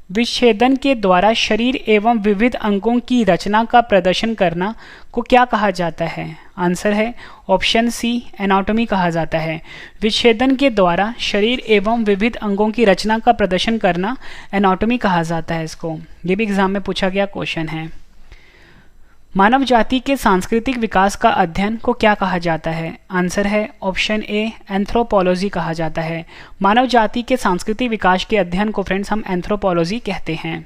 विच्छेदन के द्वारा शरीर एवं विविध अंगों की रचना का प्रदर्शन करना को क्या कहा जाता है? आंसर है ऑप्शन सी, एनाटॉमी कहा जाता है। विच्छेदन के द्वारा शरीर एवं विविध अंगों की रचना का प्रदर्शन करना एनाटॉमी कहा जाता है इसको। ये भी एग्जाम में पूछा गया क्वेश्चन है। मानव जाति के सांस्कृतिक विकास का अध्ययन को क्या कहा जाता है? आंसर है ऑप्शन ए, एंथ्रोपोलॉजी कहा जाता है। मानव जाति के सांस्कृतिक विकास के अध्ययन को फ्रेंड्स हम एंथ्रोपोलॉजी कहते हैं।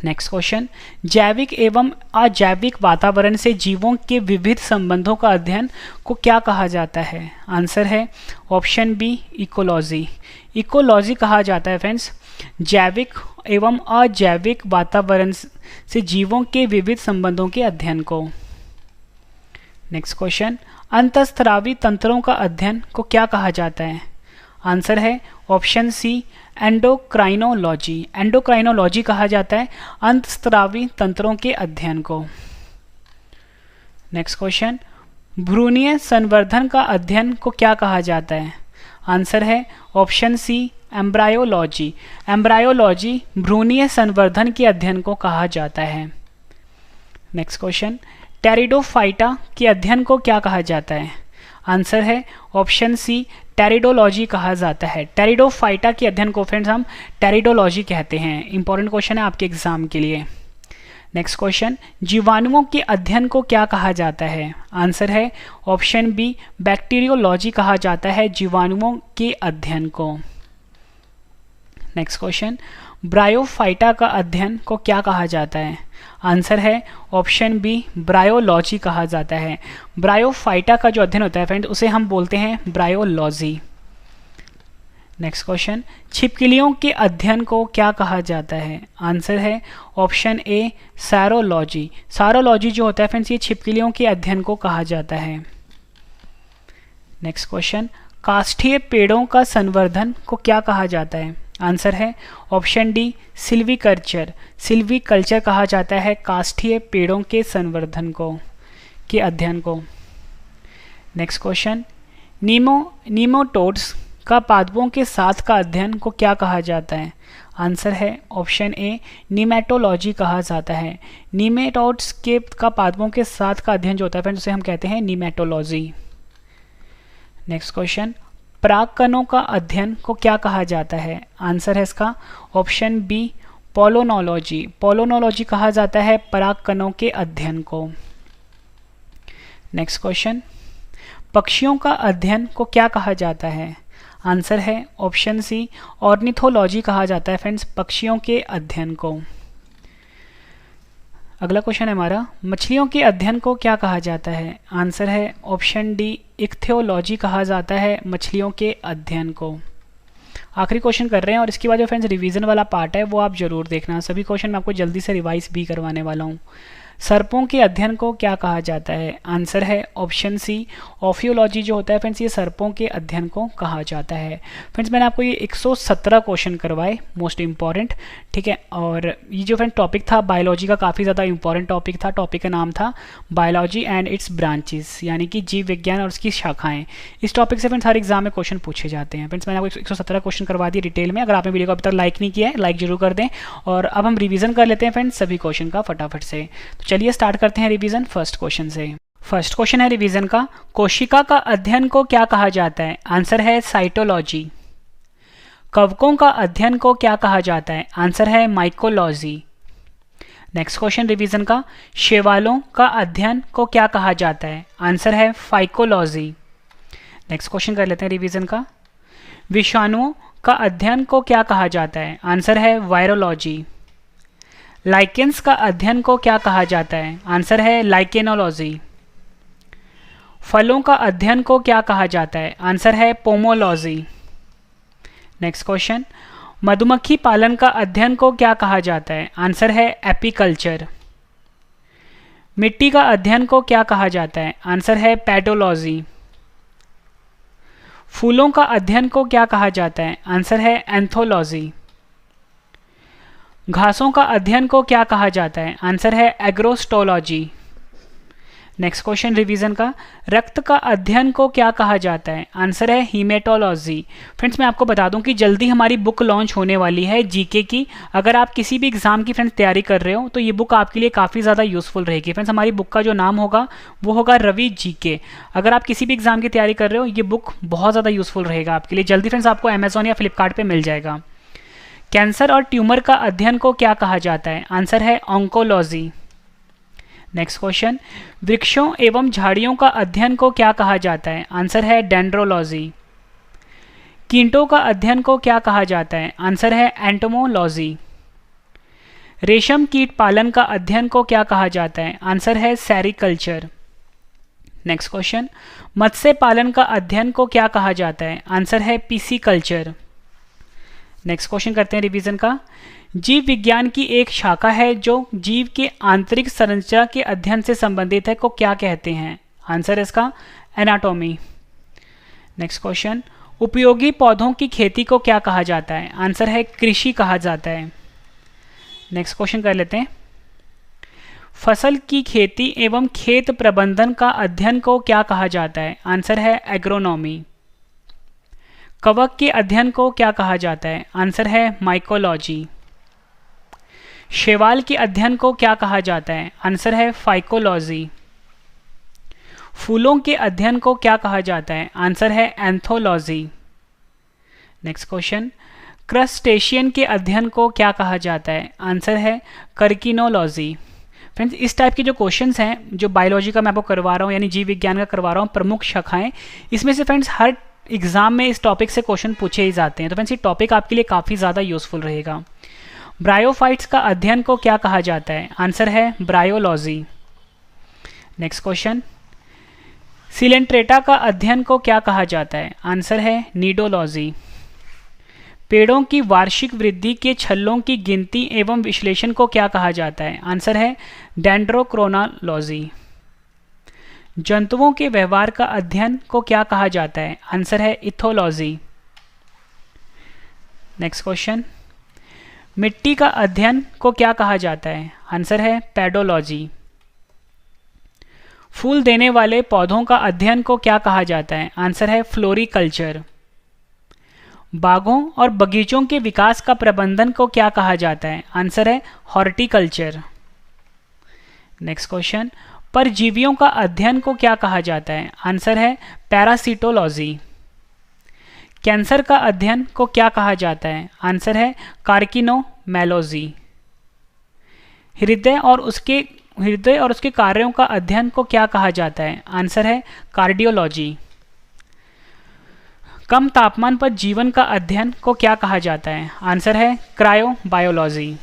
नेक्स्ट क्वेश्चन, जैविक एवं अजैविक वातावरण से जीवों के विविध संबंधों का अध्ययन को क्या कहा जाता है? आंसर है ऑप्शन बी, इकोलॉजी। इकोलॉजी कहा जाता है फ्रेंड्स जैविक एवं अजैविक वातावरण से जीवों के विविध संबंधों के अध्ययन को। नेक्स्ट क्वेश्चन, अंतःस्रावी तंत्रों का अध्ययन को क्या कहा जाता है? आंसर है ऑप्शन सी, एंडोक्राइनोलॉजी। एंडोक्राइनोलॉजी कहा जाता है अंतःस्रावी तंत्रों के अध्ययन को। नेक्स्ट क्वेश्चन, भ्रूणीय संवर्धन का अध्ययन को क्या कहा जाता है? आंसर है ऑप्शन सी, एम्ब्रायोलॉजी। एम्ब्रायोलॉजी भ्रूणीय संवर्धन के अध्ययन को कहा जाता है। नेक्स्ट क्वेश्चन, टेरिडोफाइटा के अध्ययन को क्या कहा जाता है? आंसर है ऑप्शन सी, टेरिडोलॉजी कहा जाता है। टेरिडोफाइटा के अध्ययन को फ्रेंड्स हम टेरिडोलॉजी कहते हैं। इंपॉर्टेंट क्वेश्चन है आपके एग्जाम के लिए। नेक्स्ट क्वेश्चन, जीवाणुओं के अध्ययन को क्या कहा जाता है? आंसर है ऑप्शन बी, बैक्टीरियोलॉजी कहा जाता है जीवाणुओं के अध्ययन को। नेक्स्ट क्वेश्चन, ब्रायोफाइटा का अध्ययन को क्या कहा जाता है? आंसर है ऑप्शन बी, ब्रायोलॉजी कहा जाता है। ब्रायोफाइटा का जो अध्ययन होता है फ्रेंड्स उसे हम बोलते हैं ब्रायोलॉजी। नेक्स्ट क्वेश्चन, छिपकलियों के अध्ययन को क्या कहा जाता है? आंसर है ऑप्शन ए, सैरोलॉजी। सैरोलॉजी जो होता है फ्रेंड्स ये छिपकलियों के अध्ययन को कहा जाता है। नेक्स्ट क्वेश्चन, काष्ठीय पेड़ों का संवर्धन को क्या कहा जाता है? आंसर है ऑप्शन डी, सिल्वीकल्चर। सिल्वीकल्चर कहा जाता है काष्ठीय पेड़ों के संवर्धन को के अध्ययन को। नेक्स्ट क्वेश्चन, नीमोटोड्स का पादपों के साथ का अध्ययन को क्या कहा जाता है? आंसर है ऑप्शन ए, नीमेटोलॉजी कहा जाता है। नीमेटोड्स के का पादपों के साथ का अध्ययन जो होता है फ्रेंड्स उसे हम कहते हैं नीमेटोलॉजी। नेक्स्ट क्वेश्चन, परागकणों का अध्ययन को क्या कहा जाता है? आंसर है इसका ऑप्शन बी, पोलोनोलॉजी। पोलोनोलॉजी कहा जाता है परागकणों के अध्ययन को। नेक्स्ट क्वेश्चन, पक्षियों का अध्ययन को क्या कहा जाता है? आंसर है ऑप्शन सी, ऑर्निथोलॉजी कहा जाता है फ्रेंड्स पक्षियों के अध्ययन को। अगला क्वेश्चन है हमारा, मछलियों के अध्ययन को क्या कहा जाता है? आंसर है ऑप्शन डी, इक्थियोलॉजी कहा जाता है मछलियों के अध्ययन को। आखिरी क्वेश्चन कर रहे हैं और इसके बाद जो फ्रेंड्स रिवीजन वाला पार्ट है वो आप जरूर देखना। सभी क्वेश्चन मैं आपको जल्दी से रिवाइज भी करवाने वाला हूँ। सर्पों के अध्ययन को क्या कहा जाता है? आंसर है ऑप्शन सी, ऑफियोलॉजी जो होता है फ्रेंड्स ये सर्पों के अध्ययन को कहा जाता है। फ्रेंड्स मैंने आपको ये 117 क्वेश्चन करवाए मोस्ट इंपॉर्टेंट, ठीक है। और ये जो फ्रेंड टॉपिक था बायोलॉजी का काफ़ी ज़्यादा इंपॉर्टेंट टॉपिक था। टॉपिक का नाम था बायोलॉजी एंड इट्स ब्रांचेस, यानी कि जीव विज्ञान और उसकी शाखाएँ। इस टॉपिक से फ्रेंड्स हर एग्जाम में क्वेश्चन पूछे जाते हैं। फ्रेंड्स मैंने आपको 117 क्वेश्चन करवा दिए डिटेल में। अगर आपने वीडियो को अभी तक लाइक नहीं किया है लाइक जरूर कर दें। और अब हम रिवीजन कर लेते हैं फ्रेंड्स सभी क्वेश्चन का फटाफट से। तो चलिए स्टार्ट करते हैं रिवीजन फर्स्ट क्वेश्चन से। फर्स्ट क्वेश्चन है रिवीजन का, कोशिका का अध्ययन को क्या कहा जाता है? आंसर है साइटोलॉजी। कवकों का अध्ययन को क्या कहा जाता है? आंसर है माइकोलॉजी। नेक्स्ट क्वेश्चन रिवीजन का, शैवालों का अध्ययन को क्या कहा जाता है? आंसर है फाइकोलॉजी। नेक्स्ट क्वेश्चन कर लेते हैं रिवीजन का, विषाणुओं का अध्ययन को क्या कहा जाता है? आंसर है वायरोलॉजी। लाइकेंस का अध्ययन को क्या कहा जाता है? आंसर है लाइकेनोलॉजी। फलों का अध्ययन को क्या कहा जाता है? आंसर है पोमोलॉजी। नेक्स्ट क्वेश्चन, मधुमक्खी पालन का अध्ययन को क्या कहा जाता है? आंसर है एपीकल्चर। मिट्टी का अध्ययन को क्या कहा जाता है? आंसर है पेडोलॉजी। फूलों का अध्ययन को क्या कहा जाता है? आंसर है एंथोलॉजी। घासों का अध्ययन को क्या कहा जाता है? आंसर है एग्रोस्टोलॉजी। नेक्स्ट क्वेश्चन रिवीजन का, रक्त का अध्ययन को क्या कहा जाता है? आंसर है हीमेटोलॉजी। फ्रेंड्स मैं आपको बता दूं कि जल्दी हमारी बुक लॉन्च होने वाली है जीके की। अगर आप किसी भी एग्जाम की फ्रेंड्स तैयारी कर रहे हो तो ये बुक आपके लिए काफ़ी ज़्यादा यूजफुल रहेगी। फ्रेंड्स हमारी बुक का जो नाम होगा वो होगा रवि जीके। अगर आप किसी भी एग्जाम की तैयारी कर रहे हो ये बुक बहुत ज़्यादा यूजफुल रहेगा आपके लिए। जल्दी फ्रेंड्स आपको अमेजोन या फ्लिपकार्ट पर मिल जाएगा। कैंसर और ट्यूमर का अध्ययन को क्या कहा जाता है? आंसर है ऑन्कोलॉजी। नेक्स्ट क्वेश्चन, वृक्षों एवं झाड़ियों का अध्ययन को क्या कहा जाता है? आंसर है डेंड्रोलॉजी। कीटों का अध्ययन को क्या कहा जाता है? आंसर है एंटोमोलॉजी। रेशम कीट पालन का अध्ययन को क्या कहा जाता है? आंसर है सेरिकल्चर। नेक्स्ट क्वेश्चन, मत्स्य पालन का अध्ययन को क्या कहा जाता है? आंसर है पिसीकल्चर। नेक्स्ट क्वेश्चन करते हैं रिवीजन का, जीव विज्ञान की एक शाखा है जो जीव के आंतरिक संरचना के अध्ययन से संबंधित है को क्या कहते हैं? आंसर है इसका एनाटॉमी। नेक्स्ट क्वेश्चन, उपयोगी पौधों की खेती को क्या कहा जाता है? आंसर है कृषि कहा जाता है। नेक्स्ट क्वेश्चन कर लेते हैं, फसल की खेती एवं खेत प्रबंधन का अध्ययन को क्या कहा जाता है? आंसर है एग्रोनॉमी। कवक के अध्ययन को क्या कहा जाता है? आंसर है माइकोलॉजी। शैवाल के अध्ययन को क्या कहा जाता है? आंसर है फाइकोलॉजी। फूलों के अध्ययन को क्या कहा जाता है? आंसर है एंथोलॉजी। नेक्स्ट क्वेश्चन, क्रस्टेशियन के अध्ययन को क्या कहा जाता है? आंसर है कर्किनोलॉजी। फ्रेंड्स इस टाइप के जो क्वेश्चंस हैं जो बायोलॉजी का मैं आपको करवा रहा हूँ यानी जीव विज्ञान का करवा रहा हूँ प्रमुख शाखाएं, इसमें से फ्रेंड्स हर एग्जाम में इस टॉपिक से क्वेश्चन पूछे ही जाते हैं। तो फ्रेंड्स ये टॉपिक आपके लिए काफ़ी ज़्यादा यूजफुल रहेगा। ब्रायोफाइट्स का अध्ययन को क्या कहा जाता है? आंसर है ब्रायोलॉजी। नेक्स्ट क्वेश्चन, सिलेंट्रेटा का अध्ययन को क्या कहा जाता है? आंसर है नीडोलॉजी। पेड़ों की वार्षिक वृद्धि के छल्लों की गिनती एवं विश्लेषण को क्या कहा जाता है? आंसर है डेंड्रोक्रोनोलॉजी। जंतुओं के व्यवहार का अध्ययन को क्या कहा जाता है? आंसर है इथोलॉजी। नेक्स्ट क्वेश्चन, मिट्टी का अध्ययन को क्या कहा जाता है? आंसर है पेडोलॉजी। फूल देने वाले पौधों का अध्ययन को क्या कहा जाता है? आंसर है फ्लोरिकल्चर। बागों और बगीचों के विकास का प्रबंधन को क्या कहा जाता है? आंसर है हॉर्टिकल्चर। नेक्स्ट क्वेश्चन, परजीवियों का अध्ययन को क्या कहा जाता है? आंसर है पैरासिटोलॉजी। कैंसर का अध्ययन को क्या कहा जाता है? आंसर है कार्किनोमैलोजी। हृदय और उसके कार्यों का अध्ययन को क्या कहा जाता है? आंसर है कार्डियोलॉजी। कम तापमान पर जीवन का अध्ययन को क्या कहा जाता है? आंसर है क्रायोबायोलॉजी।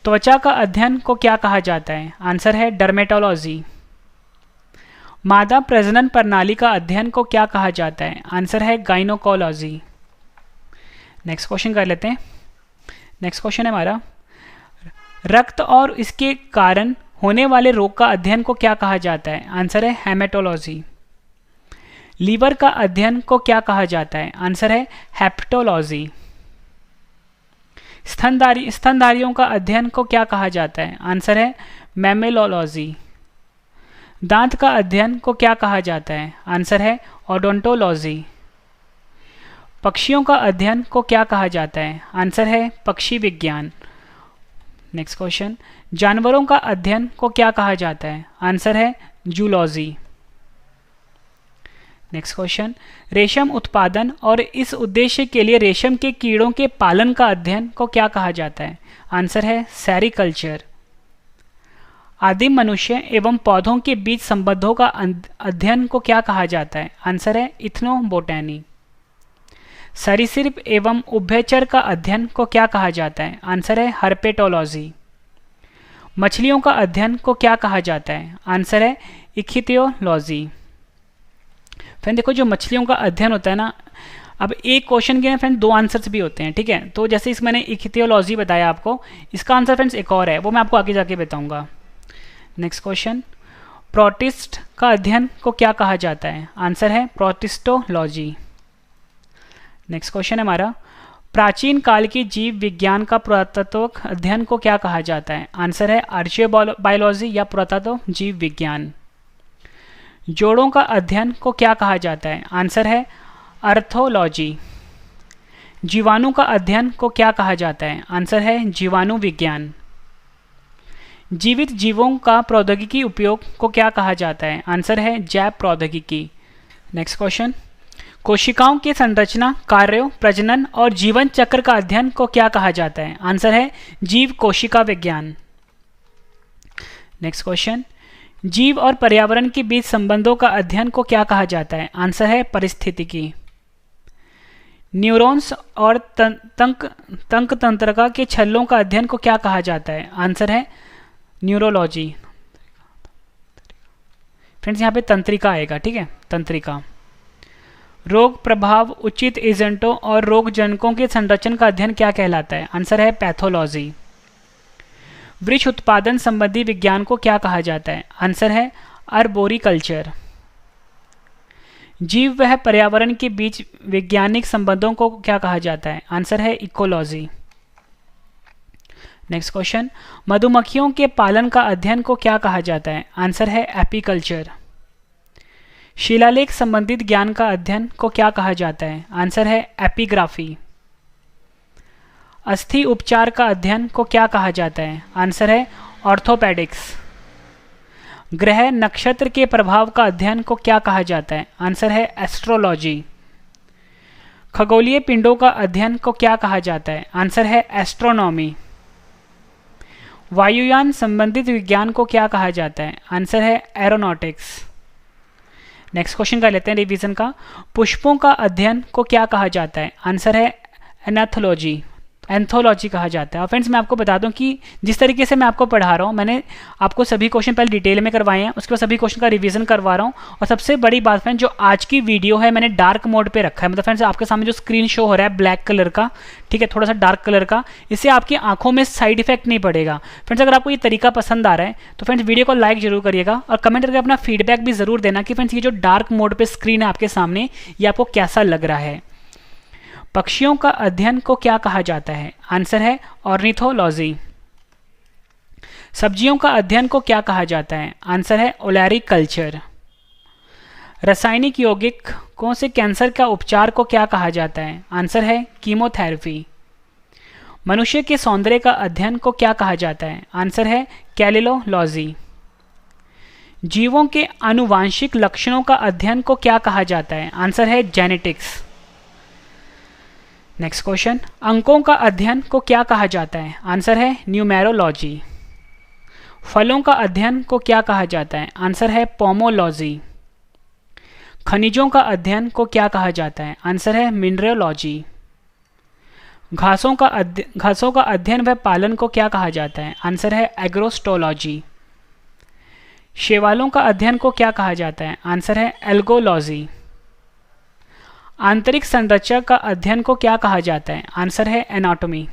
त्वचा का अध्ययन को क्या कहा जाता है? आंसर है डर्मेटोलॉजी। मादा प्रजनन प्रणाली का अध्ययन को क्या कहा जाता है? आंसर है गाइनोकोलॉजी। नेक्स्ट क्वेश्चन कर लेते हैं। नेक्स्ट क्वेश्चन है हमारा, रक्त और इसके कारण होने वाले रोग का अध्ययन को क्या कहा जाता है? आंसर है हेमेटोलॉजी। लीवर का अध्ययन को क्या कहा जाता है? आंसर है हेप्टोलॉजी। स्तनधारियों का अध्ययन को क्या कहा जाता है? आंसर है मैमेलोलॉजी। दांत का अध्ययन को क्या कहा जाता है? आंसर है ओडोंटोलॉजी। पक्षियों का अध्ययन को क्या कहा जाता है? आंसर है पक्षी विज्ञान। नेक्स्ट क्वेश्चन, जानवरों का अध्ययन को क्या कहा जाता है? आंसर है जूलॉजी। नेक्स्ट क्वेश्चन, रेशम उत्पादन और इस उद्देश्य के लिए रेशम के कीड़ों के पालन का अध्ययन को क्या कहा जाता है? आंसर है सेरिकल्चर। आदिम मनुष्य एवं पौधों के बीच संबंधों का अध्ययन को क्या कहा जाता है? आंसर है इथनोबोटैनी। सरीसृप एवं उभयचर का अध्ययन को क्या कहा जाता है? आंसर है हर्पेटोलॉजी। मछलियों का अध्ययन को क्या कहा जाता है? आंसर है इक्थियोलॉजी। फ्रेंड देखो जो मछलियों का अध्ययन होता है ना, अब एक क्वेश्चन के ना फ्रेंड दो आंसर्स भी होते हैं, ठीक है। तो जैसे इस मैंने इक्थियोलॉजी बताया आपको, इसका आंसर फ्रेंड्स एक और है, वो मैं आपको आगे जाके बताऊंगा। नेक्स्ट क्वेश्चन, प्रोटिस्ट का अध्ययन को क्या कहा जाता है? आंसर है प्रोटिस्टोलॉजी। नेक्स्ट क्वेश्चन है हमारा, प्राचीन काल की जीव विज्ञान का पुरातत्व अध्ययन को क्या कहा जाता है? आंसर है आर्चियोबायोलॉजी या पुरातत्व जीव विज्ञान। जोड़ों का अध्ययन को क्या कहा जाता है? आंसर है अर्थोलॉजी। जीवाणु का अध्ययन को क्या कहा जाता है? आंसर है जीवाणु विज्ञान। जीवित जीवों का प्रौद्योगिकी उपयोग को क्या कहा जाता है? आंसर है जैव प्रौद्योगिकी। नेक्स्ट क्वेश्चन, कोशिकाओं की संरचना, कार्यों, प्रजनन और जीवन चक्र का अध्ययन को क्या कहा जाता है? आंसर है जीव कोशिका विज्ञान। नेक्स्ट क्वेश्चन, जीव और पर्यावरण के बीच संबंधों का अध्ययन को क्या कहा जाता है? आंसर है पारिस्थितिकी। न्यूरॉन्स और तंक तंत्रिका के छल्लों का अध्ययन को क्या कहा जाता है? आंसर है न्यूरोलॉजी। फ्रेंड्स यहाँ पे तंत्रिका आएगा, ठीक है, तंत्रिका। रोग प्रभाव, उचित एजेंटों और रोगजनकों के संरचन का अध्ययन क्या कहलाता है? आंसर है पैथोलॉजी। वृक्ष उत्पादन संबंधी विज्ञान को क्या कहा जाता है? आंसर है अर्बोरिकल्चर। जीव वह पर्यावरण के बीच वैज्ञानिक संबंधों को क्या कहा जाता है? आंसर है इकोलॉजी। नेक्स्ट क्वेश्चन, मधुमक्खियों के पालन का अध्ययन को क्या कहा जाता है? आंसर है एपीकल्चर। शिलालेख संबंधित ज्ञान का अध्ययन को क्या कहा जाता है? आंसर है एपिग्राफी। अस्थि उपचार का अध्ययन को क्या कहा जाता है? आंसर है ऑर्थोपेडिक्स। ग्रह नक्षत्र के प्रभाव का अध्ययन को क्या कहा जाता है? आंसर है एस्ट्रोलॉजी। खगोलीय पिंडों का अध्ययन को क्या कहा जाता है? आंसर है एस्ट्रोनॉमी। वायुयान संबंधित विज्ञान को क्या कहा जाता है? आंसर है एरोनॉटिक्स। नेक्स्ट क्वेश्चन कर लेते हैं रिवीजन का। पुष्पों का अध्ययन को क्या कहा जाता है? आंसर है एनाथोलॉजी, एंथोलॉजी कहा जाता है। और फ्रेंड्स मैं आपको बता दूं कि जिस तरीके से मैं आपको पढ़ा रहा हूं, मैंने आपको सभी क्वेश्चन पहले डिटेल में करवाए हैं, उसके बाद सभी क्वेश्चन का रिवीजन करवा रहा हूं। और सबसे बड़ी बात फ्रेंड्स, जो आज की वीडियो है मैंने डार्क मोड पे रखा है, मतलब फ्रेंड्स आपके सामने जो स्क्रीन शो हो रहा है ब्लैक कलर का, ठीक है, थोड़ा सा डार्क कलर का, इससे आपकी आंखों में साइड इफेक्ट नहीं पड़ेगा। फ्रेंड्स अगर आपको ये तरीका पसंद आ रहा है तो फ्रेंड्स वीडियो को लाइक जरूर करिएगा और कमेंट करके अपना फीडबैक भी जरूर देना कि फ्रेंड्स ये जो डार्क मोड पे स्क्रीन है आपके सामने, ये आपको कैसा लग रहा है। पक्षियों का अध्ययन को क्या कहा जाता है? आंसर है ऑर्निथोलॉजी। सब्जियों का अध्ययन को क्या कहा जाता है? आंसर है ओलैरिकल्चर। रासायनिक यौगिकों से कैंसर का उपचार को क्या कहा जाता है? आंसर है कीमोथेरेपी। मनुष्य के सौंदर्य का अध्ययन को क्या कहा जाता है? आंसर है कैलिलोलॉजी। जीवों के आनुवांशिक लक्षणों का अध्ययन को क्या कहा जाता है? आंसर है जेनेटिक्स। नेक्स्ट क्वेश्चन, अंकों का अध्ययन को क्या कहा जाता है? आंसर है न्यूमेरोलॉजी। फलों का अध्ययन को क्या कहा जाता है? आंसर है पोमोलॉजी। खनिजों का अध्ययन को क्या कहा जाता है? आंसर है मिनरलोलॉजी। घासों का अध्ययन व पालन को क्या कहा जाता है? आंसर है एग्रोस्टोलॉजी। शैवालों का अध्ययन को क्या कहा जाता है? आंसर है एल्गोलॉजी। आंतरिक संरचना का अध्ययन को क्या कहा जाता है? आंसर है एनाटॉमी।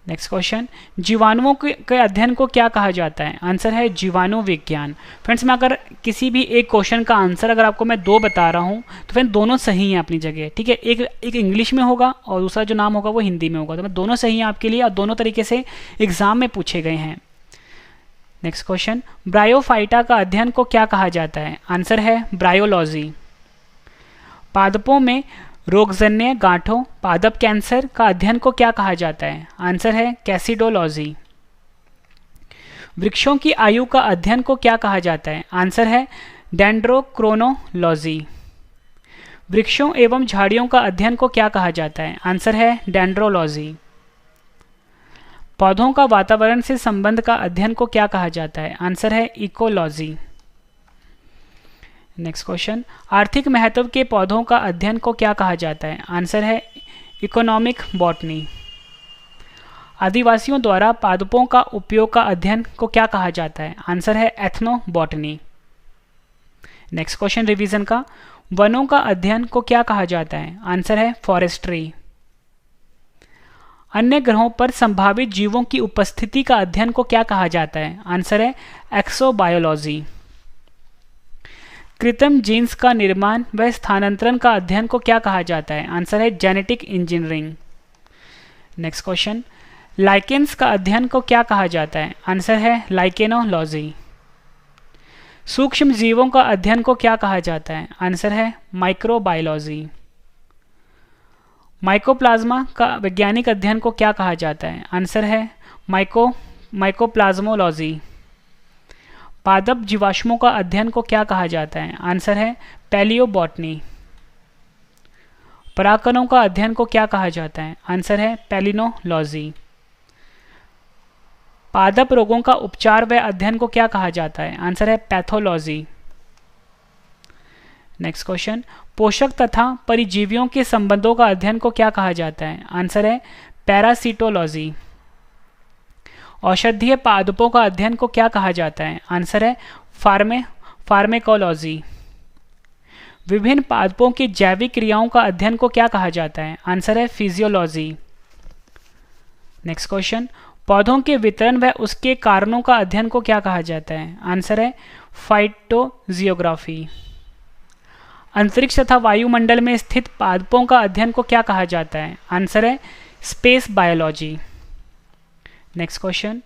नेक्स्ट क्वेश्चन, जीवाणुओं के अध्ययन को क्या कहा जाता है? आंसर है जीवाणु विज्ञान। फ्रेंड्स मैं अगर किसी भी एक क्वेश्चन का आंसर अगर आपको मैं दो बता रहा हूं तो फ्रेंड्स दोनों सही हैं अपनी जगह, ठीक है। एक इंग्लिश में होगा और दूसरा जो नाम होगा वो हिंदी में होगा, तो मैं दोनों सही हैं आपके लिए और दोनों तरीके से एग्जाम में पूछे गए हैं। नेक्स्ट क्वेश्चन, ब्रायोफाइटा का अध्ययन को क्या कहा जाता है? आंसर है ब्रायोलॉजी। पादपों में रोगजन्य गांठों, पादप कैंसर का अध्ययन को क्या कहा जाता है? आंसर है कैसिडोलॉजी। वृक्षों की आयु का अध्ययन को क्या कहा जाता है? आंसर है डेंड्रोक्रोनोलॉजी। वृक्षों एवं झाड़ियों का अध्ययन को क्या कहा जाता है? आंसर है डेंड्रोलॉजी। पौधों का वातावरण से संबंध का अध्ययन को क्या कहा जाता है? आंसर है इकोलॉजी। नेक्स्ट क्वेश्चन, आर्थिक महत्व के पौधों का अध्ययन को क्या कहा जाता है? आंसर है इकोनॉमिक बॉटनी। आदिवासियों द्वारा पादपों का उपयोग का अध्ययन को क्या कहा जाता है? आंसर है एथनोबॉटनी। नेक्स्ट क्वेश्चन रिवीजन का, वनों का अध्ययन को क्या कहा जाता है? आंसर है फॉरेस्ट्री। अन्य ग्रहों पर संभावित जीवों की उपस्थिति का अध्ययन को क्या कहा जाता है? आंसर है एक्सोबायोलॉजी। कृत्रिम जीन्स का निर्माण व स्थानांतरण का अध्ययन को क्या कहा जाता है? आंसर है genetic engineering. Next question, lichens का अध्ययन को क्या कहा जाता है? आंसर है लाइकेनोलॉजी। सूक्ष्म जीवों का अध्ययन को क्या कहा जाता है? आंसर है माइक्रोबायोलॉजी। माइकोप्लाज्मा का वैज्ञानिक अध्ययन को क्या कहा जाता है? आंसर है माइकोप्लाज्मोलॉजी। पादप जीवाश्मों का अध्ययन को क्या कहा जाता है? आंसर है पैलियोबॉटनी। परागकणों का अध्ययन को क्या कहा जाता है? आंसर है पैलिनोलॉजी। पादप रोगों का उपचार व अध्ययन को क्या कहा जाता है? आंसर है पैथोलॉजी। नेक्स्ट क्वेश्चन, पोषक तथा परिजीवियों के संबंधों का अध्ययन को क्या कहा जाता है? आंसर है पैरासिटोलॉजी। औषधीय पादपों का अध्ययन को क्या कहा जाता है? आंसर है फार्मेकोलॉजी। विभिन्न पादपों की जैविक क्रियाओं का अध्ययन को क्या कहा जाता है? आंसर है फिजियोलॉजी। नेक्स्ट क्वेश्चन, पौधों के वितरण व उसके कारणों का अध्ययन को क्या कहा जाता है? आंसर है फाइटोजियोग्राफी। अंतरिक्ष तथा वायुमंडल में स्थित पादपों का अध्ययन को क्या कहा जाता है? आंसर है स्पेस बायोलॉजी। नेक्स्ट क्वेश्चन,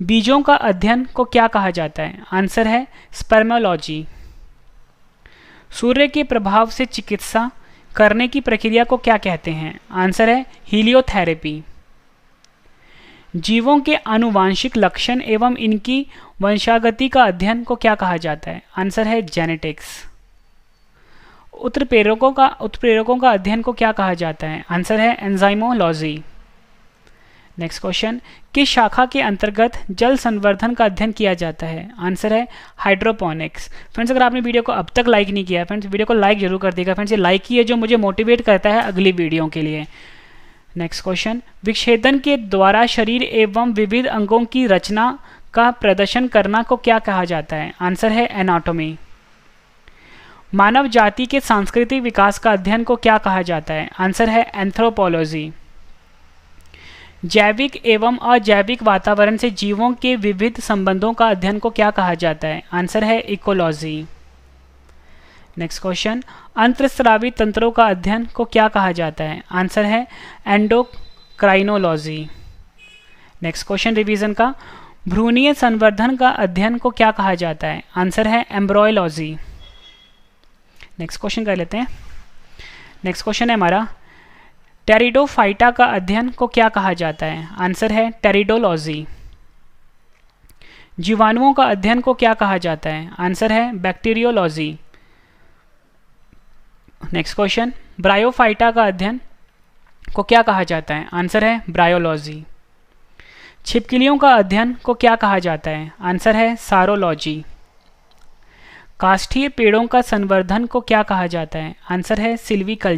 बीजों का अध्ययन को क्या कहा जाता है? आंसर है स्पर्मोलॉजी। सूर्य के प्रभाव से चिकित्सा करने की प्रक्रिया को क्या कहते हैं? आंसर है हीलियोथेरेपी। जीवों के आनुवांशिक लक्षण एवं इनकी वंशागति का अध्ययन को क्या कहा जाता है? आंसर है जेनेटिक्स। उत्प्रेरकों का अध्ययन को क्या कहा जाता है? आंसर है एंजाइमोलॉजी। नेक्स्ट क्वेश्चन, किस शाखा के अंतर्गत जल संवर्धन का अध्ययन किया जाता है? आंसर है हाइड्रोपोनिक्स। फ्रेंड्स, अगर आपने वीडियो को अब तक लाइक नहीं किया है फ्रेंड्स, वीडियो को लाइक जरूर कर देगा फ्रेंड्स। ये लाइक ही है जो मुझे मोटिवेट करता है अगली वीडियो के लिए। नेक्स्ट क्वेश्चन, विच्छेदन के द्वारा शरीर एवं विविध अंगों की रचना का प्रदर्शन करना को क्या कहा जाता है? आंसर है एनाटॉमी। मानव जाति के सांस्कृतिक विकास का अध्ययन को क्या कहा जाता है? आंसर है एंथ्रोपोलॉजी। जैविक एवं अजैविक वातावरण से जीवों के विविध संबंधों का अध्ययन को क्या कहा जाता है? आंसर है इकोलॉजी। नेक्स्ट क्वेश्चन, अंतःस्रावी तंत्रों का अध्ययन को क्या कहा जाता है? आंसर है एंडोक्राइनोलॉजी। नेक्स्ट क्वेश्चन रिवीजन का, भ्रूणीय संवर्धन का अध्ययन को क्या कहा जाता है? आंसर है एम्ब्रॉयलॉजी। नेक्स्ट क्वेश्चन कर लेते हैं। नेक्स्ट क्वेश्चन है हमारा, टेरिडोफाइटा का अध्ययन को क्या कहा जाता है? आंसर है टेरिडोलॉजी। जीवाणुओं का अध्ययन को क्या कहा जाता है? आंसर है बैक्टीरियोलॉजी। नेक्स्ट क्वेश्चन, ब्रायोफाइटा का अध्ययन को क्या कहा जाता है? आंसर है ब्रायोलॉजी। छिपकलियों का अध्ययन को क्या कहा जाता है? आंसर है सारोलॉजी। काष्ठीय पेड़ों का संवर्धन को क्या कहा जाता है? आंसर है सिल्वीकल्चर।